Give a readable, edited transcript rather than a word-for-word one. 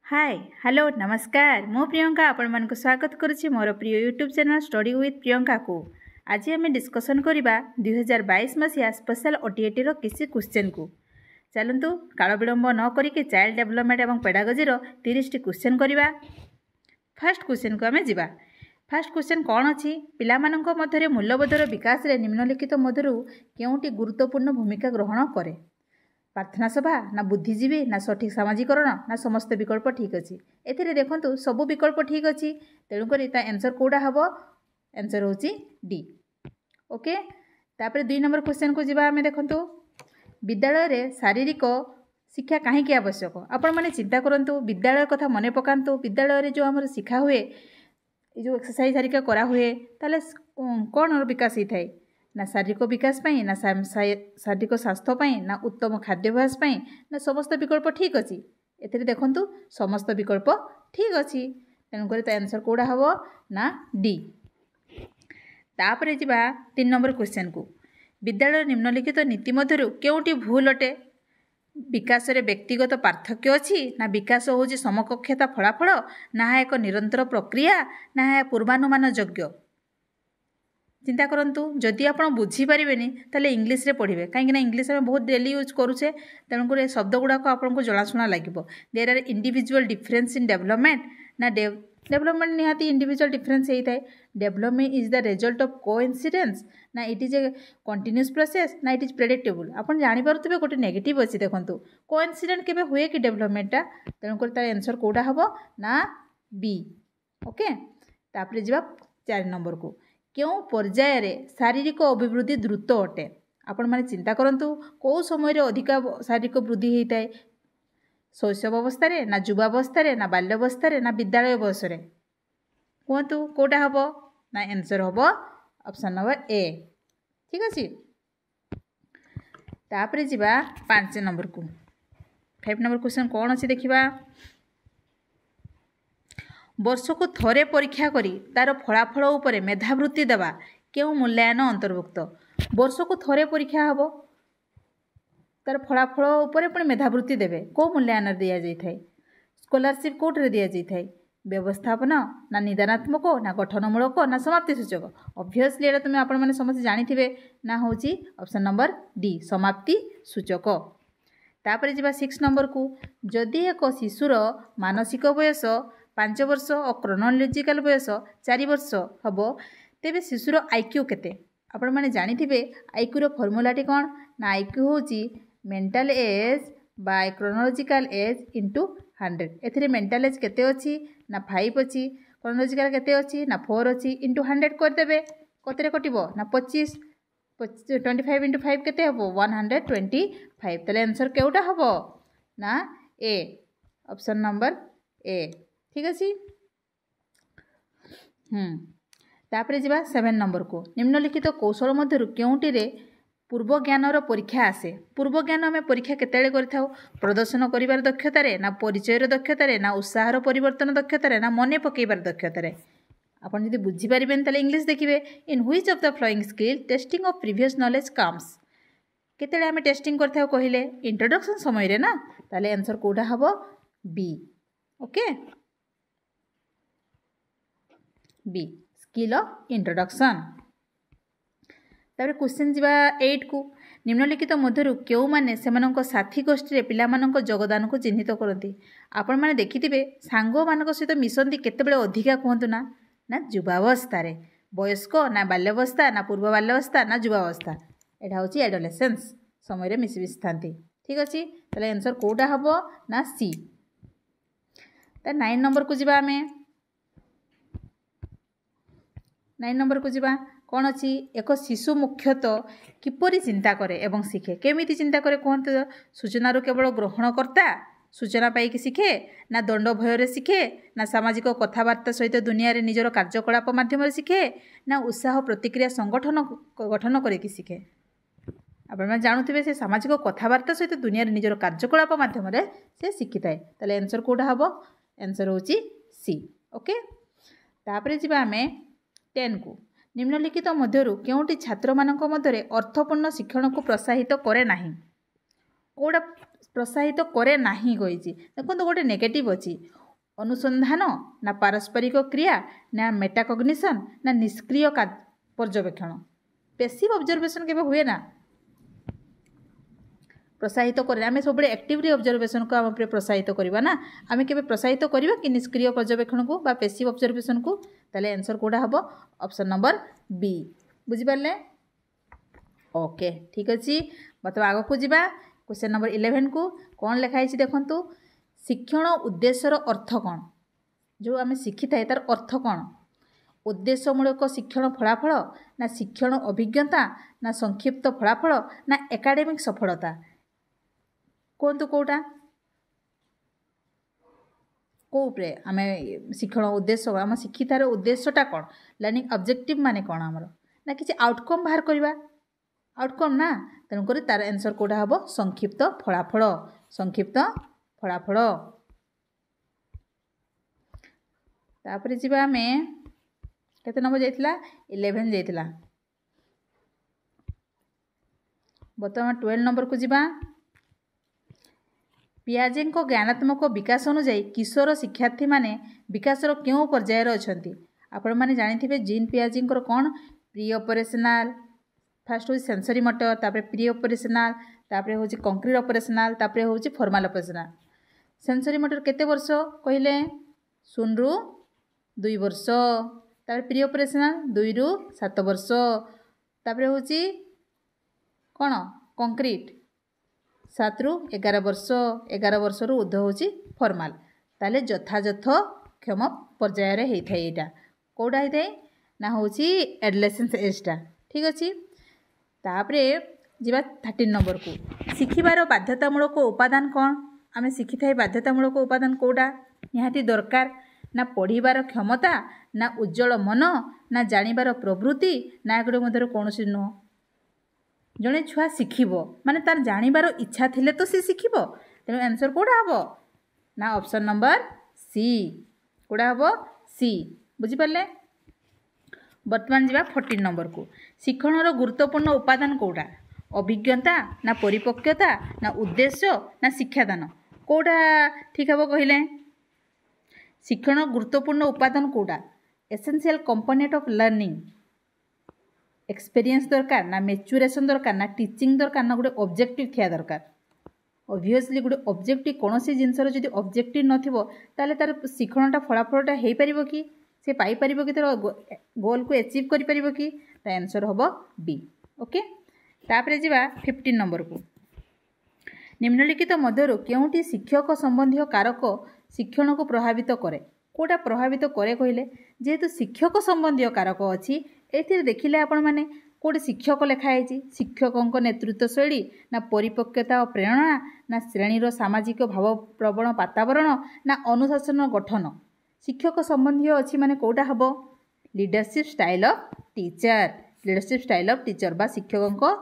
Hi hello नमस्कार मु प्रियंका आपण मन को स्वागत करुच्ची मोर प्रिय YouTube channel study with Priyanka को। आज आम डिस्कसन करवा 2022 मसीहा स्पेशल ओटीएटी रो किसी क्वेश्चन को। चलतु काल विलंब न करिके चाइल्ड डेवलपमेंट और पेडागोजी रो 30 टी क्वेश्चन करवा। फर्स्ट क्वेश्चन को आम जावा। फर्स्ट क्वेश्चन कौन अच्छी पिलामानंक मध्यरे मूल्यबोधर विकास रे निम्नलिखित मध्यरु केउंटी गुरुत्वपूर्ण भूमिका ग्रहण करे। प्रार्थना सभा ना बुद्धिजीवी ना सठिक सामाजिकरण ना समस्त विकल्प ठीक अच्छी। एथिरे देखंतु सबु विकल्प ठीक अच्छी तेणुक आंसर कौटा हम आंसर हूँ डी। ओके तापर 2 नंबर क्वेश्चन को जीवा आमे देखंतु विद्यालय रे शारीरिक शिक्षा कहीं आवश्यक। आपण माने चिंता करंतु विद्यालय कथा मने पकांतु विद्यालय रे जो हमर शिक्षा हुए जो एक्सरसाइज हरिका करा हुए ताले कौन विकास ही थाए ना शारीरिक विकास पाई ना शारीरिक स्वास्थ्य पाई ना उत्तम खाद्याभ्यास पाई ना समस्त विकल्प ठीक अच्छी। एथिरे देखंतु समस्त विकल्प ठीक अच्छी तेणुक आंसर कौड़ा हम ना डी। तापर जा 3 नंबर क्वेश्चन को विद्यालय निम्नलिखित नीति मध्यरु केउटी भूल अटे। विकास रे व्यक्तिगत पार्थक्य अच्छी ना विकास हूँ समकक्षता फलाफल ना एक निरंतर प्रक्रिया ना पूर्वानुमान योग्य। चिंता करंतु जदि आप बुझीपारे ताले इंग्लिश रे पढ़े कहीं इंग्लिश में बहुत डेली यूज करुचे तेणुक शब्द गुड़ाक आपको जनाशुना लगे। There are individual difference in development ना डेवलपमेंट निहाती इंडिविजुअल डिफरेंस होता है। Development is the result of coincidence ना it is a continuous process ना इट इज प्रेडिक्टेबल। आपन जानि पारुथिबे गोटे नेगेटिव अछि देखंतु कोइंसिडेंट केबे हुए कि डेवलपमेंटटा तेणुक तार आंसर कोडा हबो ना बी। ओके तापर जिबा 4 नंबर को क्यों पर्याय रे शारीरिक अभिवृद्धि द्रुत अटे। आपण माने चिंता करंतु कौ समय रे अधिक शारीरिक वृद्धि होता है शैशव अवस्था रे ना युवावस्था रे ना बाल्यावस्था रे ना विद्यालय बयस रे कहतु कौटा हम ना आंसर हम ऑप्शन नंबर ए। ठीक अच्छे तापर जा 5 नंबर को 5 नंबर क्वेश्चन कौन अच्छी देखा। वर्ष को थरे परीक्षा करी तार फलाफल उपरे मेधावृत्ति देवा क्यों मूल्यांकन अंतर्भुक्त। वर्ष को थरे परीक्षा हम तार फलाफल उपरे पुणी मेधावृत्ति देवे कौ मूल्यांकन दि जाए स्कॉलरशिप कोटे दि जाए व्यवस्थापन ना निदानात्मक ना गठनमूलक ना समाप्ति सूचक। ऑब्वियसली एटा तुम आपण माने समस्त जानिथिबे ना होची ऑप्शन नंबर डी समाप्ति सूचक। तापर जिबा 6 नंबर को जदि एक शिशुर मानसिक बयस 5 वर्ष और क्रोनोलॉजिकल बयस 4 वर्ष हम तेबे शिशुर आईक्यू केते। आपण माने जानिथिबे आईक्यू रो फॉर्मूलाटी कोन ना आईक्यू होची mental age by chronological age into 100। एथिरे मेंटल एज केते अछि ना 5 अछि क्रोनोलॉजिकल केते अछि ना 4 अछि इंटू 100 कर देबे कतरे कटिबो ना 25 25 इंटू 5 केते हबो 125। तले आंसर केउटा हबो ना ए ऑप्शन नंबर ए। ठीक अछि तापर जिबा 7 नंबर को निम्नलिखित कौशल मध्यरु केउंटी रे पूर्व ज्ञानर परीक्षा आसे। पूर्व ज्ञान आम परीक्षा केतेले करिथाउ प्रदर्शन करिवार दक्षतारे ना परिचयर दक्षतारे ना उत्साहर परिवर्तन दक्षतारे ना मने पकेइबार दक्षतारे। आपण जदि बुझी पारिबेन ताले इंग्लिश देखिबे in which of the following skill testing of previous knowledge comes. केतेले आम टेस्टिंग करथाउ कहिले इंट्रोडक्शन समय रे ना ताले आंसर कोडा हबो B. Okay B skill of introduction. तापर क्वेश्चन जीवा 8 को निम्नलिखित मध्यरु केउ माने सेमानंक साथी गोष्ठी रे पिलामानंक योगदान को चिन्हित करती। आपण माने देखिथिबे सांगो मानक सहित मिसंती केतेबेले अधिका कहंतु ना ना युवावस्था रे वयस्क ना बाल्यावस्था ना पूर्व बाल्यावस्था ना युवावस्था एटा होची एडोलेसेंस समय रे मिसि थांती। ठीक अछि तले आंसर कोडा हबो ना सी। त 9 नंबर को जीवा हमें 9 नंबर को जीवा कौन अच्छी एक शिशु मुख्यतः किपरि चिंता करे एवं शिखे केमिति चिंता करे कहते सूचनार केवल ग्रहणकर्ता सूचना पाई शिखे ना दंड भय शिखे ना सामाजिक कथबार्ता सहित दुनिया रे निजर कार्यकलाप माध्यम शिखे ना उत्साह प्रतिक्रिया संगठन गठन करके शिखे। आपण जानूथे से सामाजिक कथबार्ता सहित दुनिया रे निजर कार्यकलाप माध्यम से शिखी थाए ताले आंसर कोडा हबो आंसर होची सी। ओके तापर जिबा हमें 10 को निम्नलिखित मध्यरु केउंटी छात्र मानक मध्यरे अर्थपूर्ण शिक्षण को प्रोत्साहित करे नाही। कोडा प्रोत्साहित करे नाही कही देखो गोटे नेगेटिव अच्छी अनुसंधान ना पारस्परिक क्रिया ना मेटाकग्निशन ना निष्क्रिय पर्यवेक्षण पैसिव ऑब्जर्वेशन केबे हुए ना प्रोत्साहित करे आम सब एक्टिवली ऑब्जर्वेशन को आम प्रोत्साहित करवा ना आम के प्रोत्साहित करवा कि निष्क्रिय पर्यवेक्षण को पैसिव ऑब्जर्वेशन को ताले आंसर कोडा हबो ऑप्शन नंबर बी बुझी पारले ओके ठीक अच्छे बर्तमान आग को जीवा क्वेश्चन नंबर 11 को कौन लिखाई देखु शिक्षण उद्देश्यर अर्थ कौन जो आम शिखी थाए तार अर्थ कौन उद्देश्यमूलक शिक्षण फलाफल ना शिक्षण अभिज्ञता ना संक्षिप्त फलाफल ना एकाडेमिक सफलता कहतु कौटा कौपे आम शिक्षण उद्देश्य आम शिखी थार उद्देश्यटा कौन लर्निंग ऑब्जेक्टिव माने कौन आमर ना किसी आउटकम बाहर करवा आउटकम ना तेणुक तार आंसर कौटा हम संक्षिप्त फलाफल तापर जी आम केते नंबर जाइथिला 11 जाइथिला बर्तमान 12 नंबर को जीवा पियाजे ज्ञानात्मक विकास अनुजाई किशोर शिक्षार्थी माने विकासर क्यों पर्यायर अछंती आपण माने जानिथिबे जीन पियाजे कौन प्री ऑपरेशनल फास्ट हूँ सेंसरी मोटर तापर प्री ऑपरेशनल तापर हूँ कंक्रीट ऑपरेशनल तापर हूँ फॉर्मल ऑपरेशनल सेंसरी मोटर केते वर्ष कहले 0 ରୁ 2 वर्ष तापर प्री ऑपरेशनल 2 ରୁ 7 वर्ष तापर हूँ कौन कंक्रीट 7 ରୁ 11 वर्ष 11 वर्ष रु ऊर्ध्व हूँ फॉर्मल ताले यथायथ क्षम पर्यायर होता है यहाँ कौटा होता है ना हूँ एडोलेसेंस एजटा ठीक अच्छे तापरे जीवा 13 नंबर को शिखिबार बाध्यतामूलक उपादान कौन आम शिखी थाए बाध्यतामूलक उपादान कौटा निहाती दरकार ना पढ़ीबार क्षमता ना उज्जवल मन ना जानिबार प्रवृत्ति ना एगुड़े मध्य कौन नुह जड़े छुआ शिखिब माने तार जानिबार इच्छा थिले तो सी शिखिब तेणु आंसर कौटा हम ना ऑप्शन नंबर सी कौटा हम सी बुझीपारे बर्तमान जीवा 14 नंबर को शिक्षणर गुरुत्वपूर्ण उपादान कौटा अभिज्ञता ना परिपक्वता ना उद्देश्य ना शिक्षादान कौटा ठीक हम कहले शिक्षण गुरुत्वपूर्ण उपादान कौटा essential component of learning experience दरकार ना मैच्योरेशन दरकार ना टीचिंग दरकार ना गोटे ऑब्जेक्टिव थिया दरकार ऑब्वियसली गोटे ऑब्जेक्टिव कौन सी जिनसर जदि ऑब्जेक्टिव नथिबो ताले तार शिक्षणटा फलाफलटा हेई परिबो कि से पाई परिबो कि तार गोल को अचीव करि परिबो कि ता आंसर हबो बी ओके तापरे जीवा 15 नंबर को निम्नलिखित मध्यरु केउटी शिक्षक संबंधी कारक शिक्षण को प्रभावित करे कोटा प्रभावित करे कहले जेहेतु शिक्षक संबंधी कारक अच्छी एथिरे देखिले आपण माने कोटे शिक्षक लिखाई शिक्षकों नेतृत्व शैली ना परिपक्वता और प्रेरणा ना श्रेणीर सामाजिक भाव प्रवण वातावरण ना अनुशासन गठन शिक्षक संबंधी अच्छी माने कोटा हम लीडरशिप स्टाइल ऑफ टीचर बा शिक्षकों